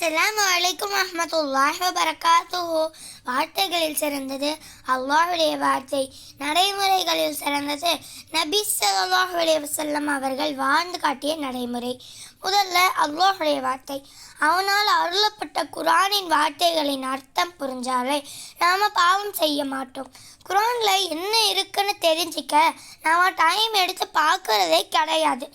அஸ்ஸலாமு அலைக்கும் வரஹ்மத்துல்லாஹி வபரகாத்துஹு. வார்த்தைகளில் சிறந்தது அல்லாஹ்வுடைய வார்த்தை, நடைமுறைகளில் சிறந்தது நபி ஸல்லல்லாஹு அலைஹி வஸல்லம் அவர்கள் வாழ்ந்து காட்டிய நடைமுறை. முதல்ல அல்லாஹ்வுடைய வார்த்தை. அவனால் அருளப்பட்ட குர்ஆனின் வார்த்தைகளின் அர்த்தம் புரிஞ்சாலே நாம் பாவம் செய்ய மாட்டோம். குர்ஆனில் என்ன இருக்குன்னு தெரிஞ்சிக்க நாம் டைம் எடுத்து பார்க்குறதே கிடையாது.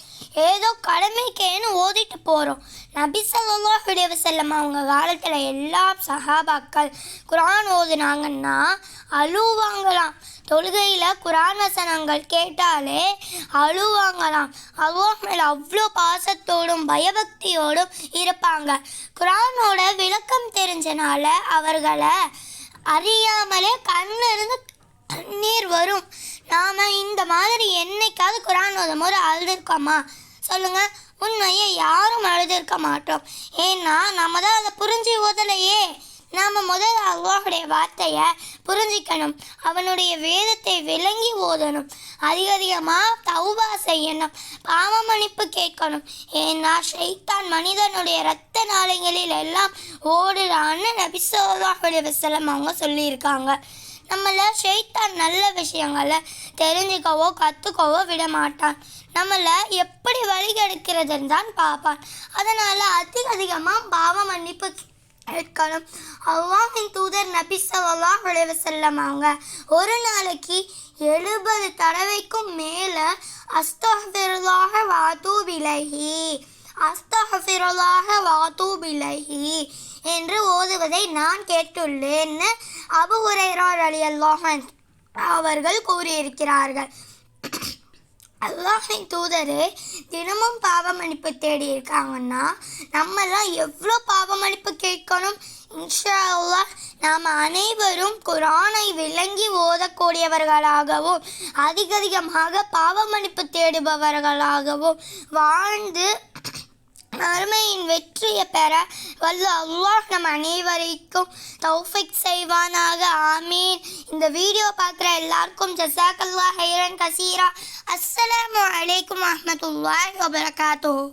ஏதோ கடமைக்கேன்னு ஓதிட்டு போகிறோம். நபி ஸல்லல்லாஹு அலைஹி வஸல்லம் அவங்க காலத்தில் எல்லா சஹாபாக்கள் குர்ஆன் ஓதுனாங்கன்னா அழுவாங்களாம். தொழுகையில் குர்ஆன் வசனங்கள் கேட்டாலே அழுவாங்களாம். அல்லாஹ் மேலே அவ்வளோ பாசத்தோடும் பயபக்தியோடும் இருப்பாங்க. குர்ஆனோட விளக்கம் தெரிஞ்சனால அவர்களை அறியாமலே கண்ணிலிருந்து கண்ணீர் வரும். நாம் இந்த மாதிரி என்னைக்காவது குர்ஆன் ஓதும் போது அழுதுருக்கோமா சொல்லுங்கள்? உண்மையை யாரும் அழுதுருக்க மாட்டோம். ஏன்னா நம்ம தான் அதை புரிஞ்சு ஓதலையே. நாம் முதல்ல அல்லாஹுடைய வார்த்தையை புரிஞ்சிக்கணும். அவனுடைய வேதத்தை விளங்கி ஓதணும். அதிகமாக தௌபா செய்யணும். பாவ மன்னிப்பு கேட்கணும். ஏன்னா ஷைத்தான் மனிதனுடைய இரத்த நாளைகளில் எல்லாம் ஓடுறான்னு நபி ஸல்லல்லாஹு அலைஹி வஸல்லம் அவங்க சொல்லியிருக்காங்க. நம்மளை ஷைத்தான் நல்ல விஷயங்களை தெரிஞ்சுக்கவோ கற்றுக்கவோ விட மாட்டான். நம்மளை எப்படி வழிகெடுக்கிறதுன்னு தான் பார்ப்பான். அதனால் அதிகமாக பாவ மன்னிப்பு கேட்கணும். அல்லாஹ்வின் தூதர் நபி ஸல்லல்லாஹு அலைஹி வஸல்லம் அவங்க ஒரு நாளைக்கு 70 தடவைக்கும் மேலே அஸ்தக்ஃபிருல்லாஹ வ அதூபு இலைஹி, அஸ்தக்ஃபிருல்லாஹ வ அதூபு இலைஹி என்று ஓதுவதை நான் கேட்டுள்ளேன்னு அபூ ஹுரைரா ரலியல்லாஹு அன்ஹு அவர்கள் கூறியிருக்கிறார்கள். அல்லாஹ்வின் தூதரே தினமும் பாவ மன்னிப்பு தேடி இருக்காங்கன்னா நம்மெல்லாம் எவ்வளோ பாவ மன்னிப்பு கேட்கணும். இன்ஷா அல்லாஹ் நாம் அனைவரும் குர்ஆனை விளங்கி ஓதக்கூடியவர்களாகவும் அதிகமாக பாவ மன்னிப்பு தேடுபவர்களாகவும் வாழ்ந்து மறுமையின் வெற்றியை பெற வல்ல அல்லாஹ் நம் அனைவரைக்கும் தௌஃபீக் செய்வானாக. ஆமீன். இந்த வீடியோ பார்க்குற எல்லாருக்கும் ஜஸாக்கல்லாஹ் ஹைரன் கசீரா. அஸ்ஸலாமு அலைக்கும் வரஹ்மத்துல்லாஹி வபரகாத்துஹு.